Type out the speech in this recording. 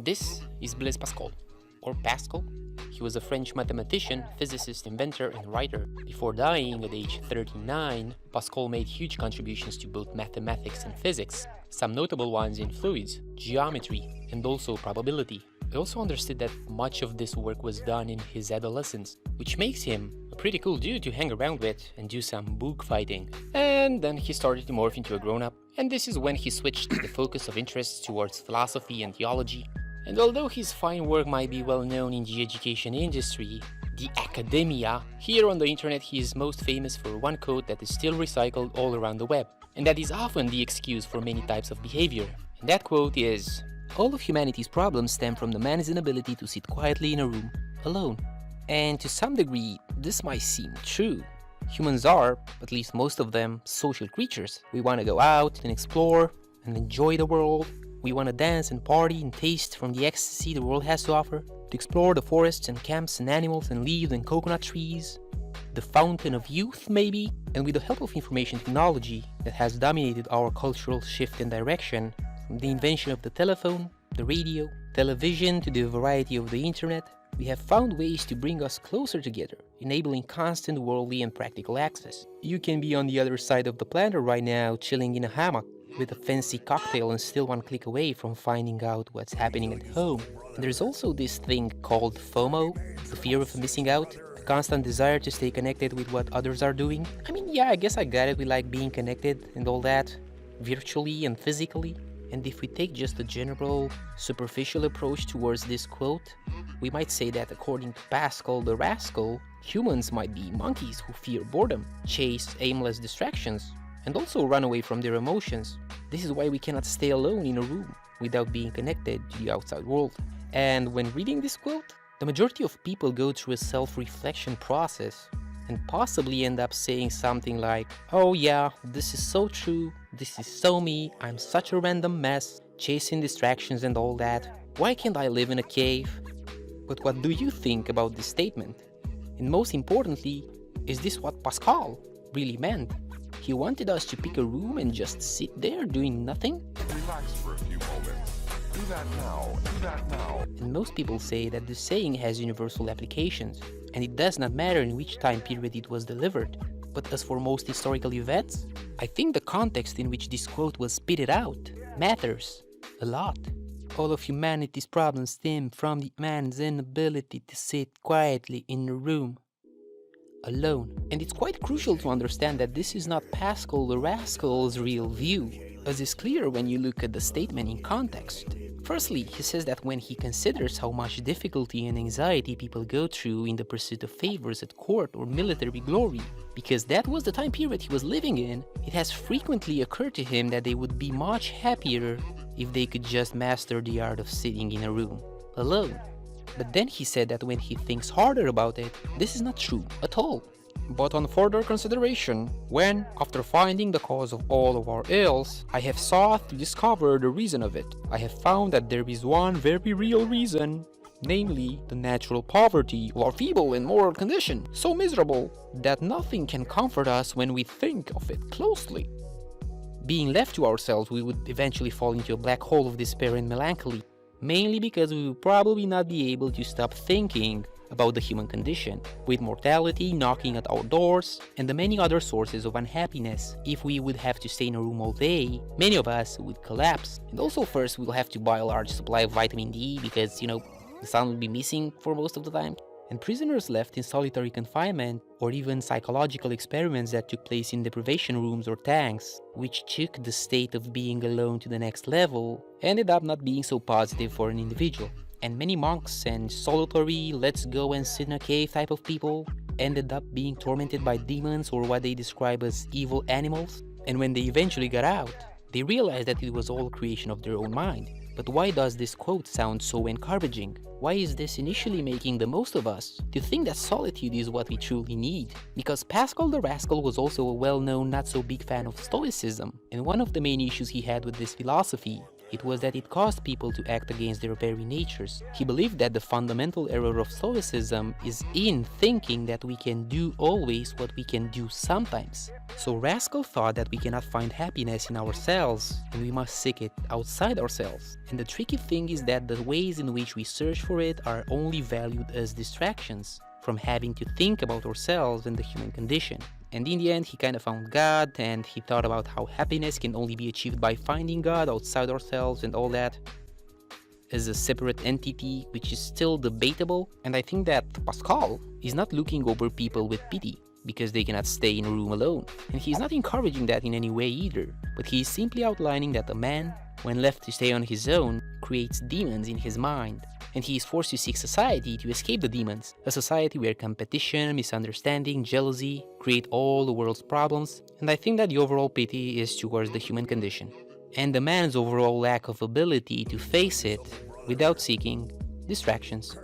This is Blaise Pascal, or Pascal. He was a French mathematician, physicist, inventor, and writer. Before dying at age 39, Pascal made huge contributions to both mathematics and physics, some notable ones in fluids, geometry, and also probability. He also understood that much of this work was done in his adolescence, which makes him a pretty cool dude to hang around with and do some book fighting. And then he started to morph into a grown-up, and this is when he switched the focus of interest towards philosophy and theology. And although his fine work might be well known in the education industry, the academia, here on the internet he is most famous for one quote that is still recycled all around the web, and that is often the excuse for many types of behavior. And that quote is, "All of humanity's problems stem from the man's inability to sit quietly in a room, alone." And to some degree, this might seem true. Humans are, at least most of them, social creatures. We want to go out and explore and enjoy the world. We want to dance and party and taste from the ecstasy the world has to offer, to explore the forests and camps and animals and leaves and coconut trees, the fountain of youth maybe. And with the help of information technology that has dominated our cultural shift and direction, from the invention of the telephone, the radio, television to the variety of the internet, we have found ways to bring us closer together, enabling constant worldly and practical access. You can be on the other side of the planet right now, chilling in a hammock with a fancy cocktail and still one click away from finding out what's happening at home. And there's also this thing called FOMO, the fear of missing out, the constant desire to stay connected with what others are doing. I mean, yeah, I guess I got it, we like being connected and all that, virtually and physically. And if we take just a general, superficial approach towards this quote, we might say that according to Pascal the Rascal, humans might be monkeys who fear boredom, chase aimless distractions, and also run away from their emotions. This is why we cannot stay alone in a room without being connected to the outside world. And when reading this quote, the majority of people go through a self-reflection process and possibly end up saying something like, "Oh yeah, this is so true, this is so me, I'm such a random mess, chasing distractions and all that. Why can't I live in a cave?" But what do you think about this statement? And most importantly, is this what Pascal really meant? He wanted us to pick a room and just sit there doing nothing? Relax for a few moments. Do that now, do that now. And most people say that the saying has universal applications, and it does not matter in which time period it was delivered. But as for most historical events, I think the context in which this quote was spitted out matters a lot. All of humanity's problems stem from the man's inability to sit quietly in a room, alone. And it's quite crucial to understand that this is not Pascal the Rascal's real view, as is clear when you look at the statement in context. Firstly, he says that when he considers how much difficulty and anxiety people go through in the pursuit of favors at court or military glory, because that was the time period he was living in, it has frequently occurred to him that they would be much happier if they could just master the art of sitting in a room, alone. But then he said that when he thinks harder about it, this is not true at all. But on further consideration, when, after finding the cause of all of our ills, I have sought to discover the reason of it, I have found that there is one very real reason, namely the natural poverty of our feeble and moral condition, so miserable that nothing can comfort us when we think of it closely. Being left to ourselves, we would eventually fall into a black hole of despair and melancholy, mainly because we will probably not be able to stop thinking about the human condition, with mortality knocking at our doors and the many other sources of unhappiness. If we would have to stay in a room all day, many of us would collapse. And also first we'll have to buy a large supply of vitamin D because, the sun will be missing for most of the time. And prisoners left in solitary confinement, or even psychological experiments that took place in deprivation rooms or tanks, which took the state of being alone to the next level, ended up not being so positive for an individual. And many monks and solitary, let's go and sit in a cave type of people ended up being tormented by demons or what they describe as evil animals. And when they eventually got out, they realized that it was all creation of their own mind. But why does this quote sound so encouraging? Why is this initially making the most of us to think that solitude is what we truly need? Because Pascal the Rascal was also a well-known not so big fan of Stoicism, and one of the main issues he had with this philosophy It was that it caused people to act against their very natures. He believed that the fundamental error of Stoicism is in thinking that we can do always what we can do sometimes. So Pascal thought that we cannot find happiness in ourselves and we must seek it outside ourselves. And the tricky thing is that the ways in which we search for it are only valued as distractions from having to think about ourselves and the human condition. And in the end, he kind of found God, and he thought about how happiness can only be achieved by finding God outside ourselves and all that as a separate entity, which is still debatable. And I think that Pascal is not looking over people with pity because they cannot stay in a room alone. And he's not encouraging that in any way either, but he is simply outlining that a man, when left to stay on his own, creates demons in his mind. And he is forced to seek society to escape the demons, a society where competition, misunderstanding, jealousy create all the world's problems, and I think that the overall pity is towards the human condition, and the man's overall lack of ability to face it without seeking distractions.